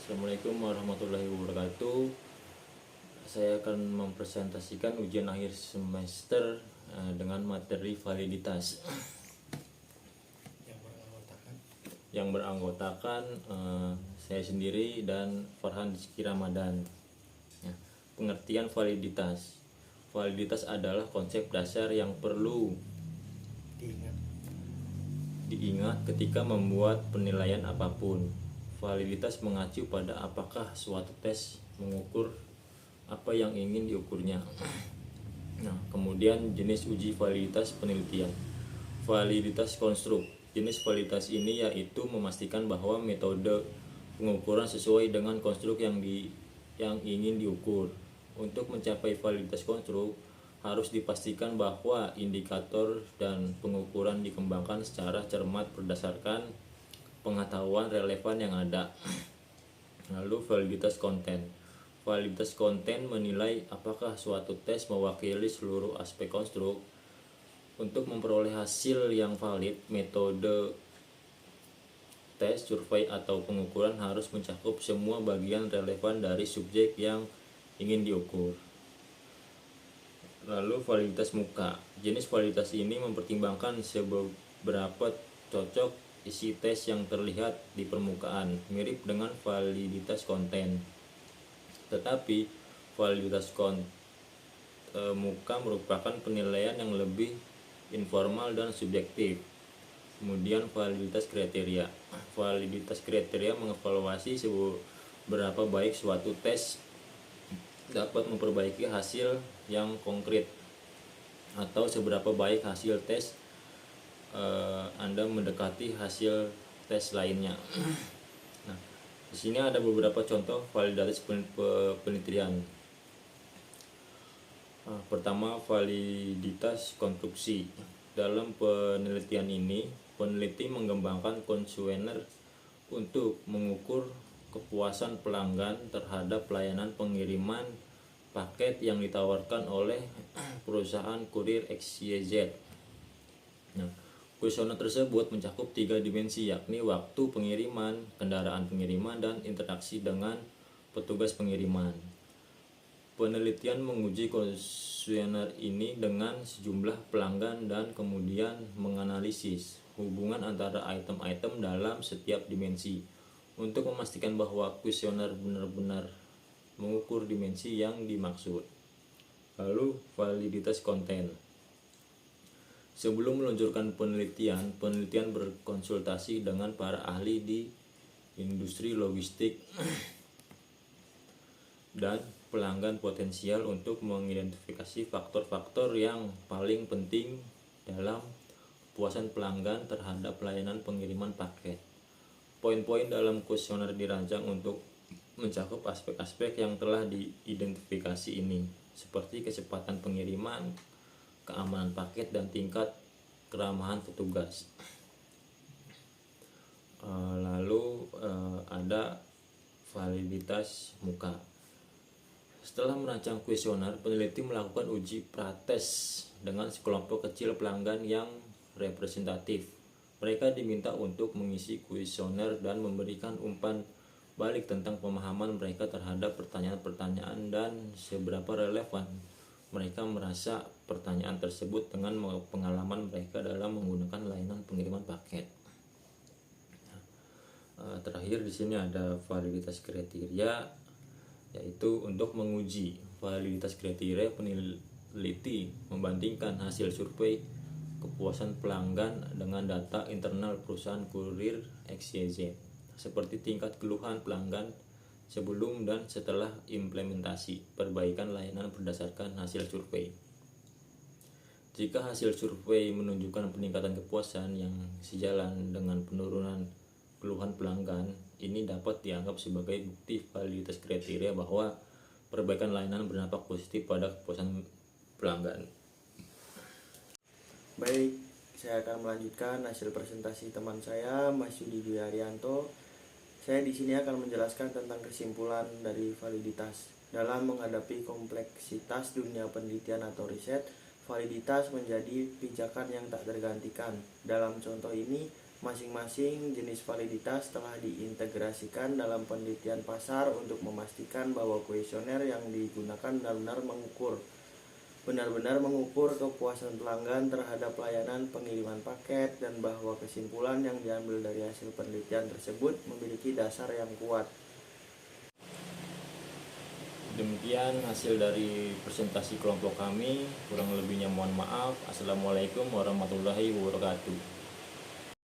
Assalamualaikum warahmatullahi wabarakatuh. Saya akan mempresentasikan ujian akhir semester dengan materi validitas yang beranggotakan saya sendiri dan Farhan Rizky Ramadan. Ya, pengertian validitas. Validitas adalah konsep dasar yang perlu diingat ketika membuat penilaian apapun. Validitas mengacu pada apakah suatu tes mengukur apa yang ingin diukurnya. Nah, kemudian jenis uji validitas penelitian. Validitas konstruk. Jenis validitas ini yaitu memastikan bahwa metode pengukuran sesuai dengan konstruk yang ingin diukur. Untuk mencapai validitas konstruk, harus dipastikan bahwa indikator dan pengukuran dikembangkan secara cermat berdasarkan pengetahuan relevan yang ada. Lalu validitas konten. Validitas konten menilai apakah suatu tes mewakili seluruh aspek konstruk. Untuk memperoleh hasil yang valid, metode tes, survei atau pengukuran harus mencakup semua bagian relevan dari subjek yang ingin diukur. Lalu validitas muka. Jenis validitas ini mempertimbangkan seberapa cocok isi tes yang terlihat di permukaan, mirip dengan validitas konten. Tetapi validitas muka merupakan penilaian yang lebih informal dan subjektif. Kemudian validitas kriteria. Validitas kriteria mengevaluasi seberapa baik suatu tes dapat memperbaiki hasil yang konkret, atau seberapa baik hasil tes Anda mendekati hasil tes lainnya. Nah, di sini ada beberapa contoh validitas penelitian. Pertama, validitas konstruksi. Dalam penelitian ini, peneliti mengembangkan kuesioner untuk mengukur kepuasan pelanggan terhadap pelayanan pengiriman paket yang ditawarkan oleh perusahaan kurir XYZ. Nah, kuesioner tersebut mencakup 3 dimensi, yakni waktu pengiriman, kendaraan pengiriman, dan interaksi dengan petugas pengiriman. Penelitian menguji kuesioner ini dengan sejumlah pelanggan dan kemudian menganalisis hubungan antara item-item dalam setiap dimensi untuk memastikan bahwa kuesioner benar-benar mengukur dimensi yang dimaksud. Lalu validitas konten. Sebelum meluncurkan penelitian berkonsultasi dengan para ahli di industri logistik dan pelanggan potensial untuk mengidentifikasi faktor-faktor yang paling penting dalam kepuasan pelanggan terhadap pelayanan pengiriman paket. Poin-poin dalam kuesioner dirancang untuk mencakup aspek-aspek yang telah diidentifikasi ini, seperti kecepatan pengiriman, keamanan paket, dan tingkat keramahan petugas. Lalu ada validitas muka. Setelah merancang kuesioner, peneliti melakukan uji prates dengan sekelompok kecil pelanggan yang representatif. Mereka diminta untuk mengisi kuesioner dan memberikan umpan balik tentang pemahaman mereka terhadap pertanyaan-pertanyaan dan seberapa relevan mereka merasa pertanyaan tersebut dengan pengalaman mereka dalam menggunakan layanan pengiriman paket. Terakhir di sini ada validitas kriteria, yaitu untuk menguji validitas kriteria, peneliti membandingkan hasil survei kepuasan pelanggan dengan data internal perusahaan kurir XYZ, seperti tingkat keluhan pelanggan sebelum dan setelah implementasi perbaikan layanan berdasarkan hasil survei. Jika hasil survei menunjukkan peningkatan kepuasan yang sejalan dengan penurunan keluhan pelanggan, ini dapat dianggap sebagai bukti validitas kriteria bahwa perbaikan layanan berdampak positif pada kepuasan pelanggan. Baik, saya akan melanjutkan hasil presentasi teman saya, Mas Yudi Dwi Haryanto. Saya di sini akan menjelaskan tentang kesimpulan dari validitas. Dalam menghadapi kompleksitas dunia penelitian atau riset, validitas menjadi pijakan yang tak tergantikan. Dalam contoh ini, Masing-masing jenis validitas telah diintegrasikan dalam penelitian pasar untuk memastikan bahwa kuesioner yang digunakan benar-benar mengukur kepuasan pelanggan terhadap layanan pengiriman paket, dan bahwa kesimpulan yang diambil dari hasil penelitian tersebut memiliki dasar yang kuat. Demikian hasil dari presentasi kelompok kami. Kurang lebihnya mohon maaf. Assalamualaikum warahmatullahi wabarakatuh.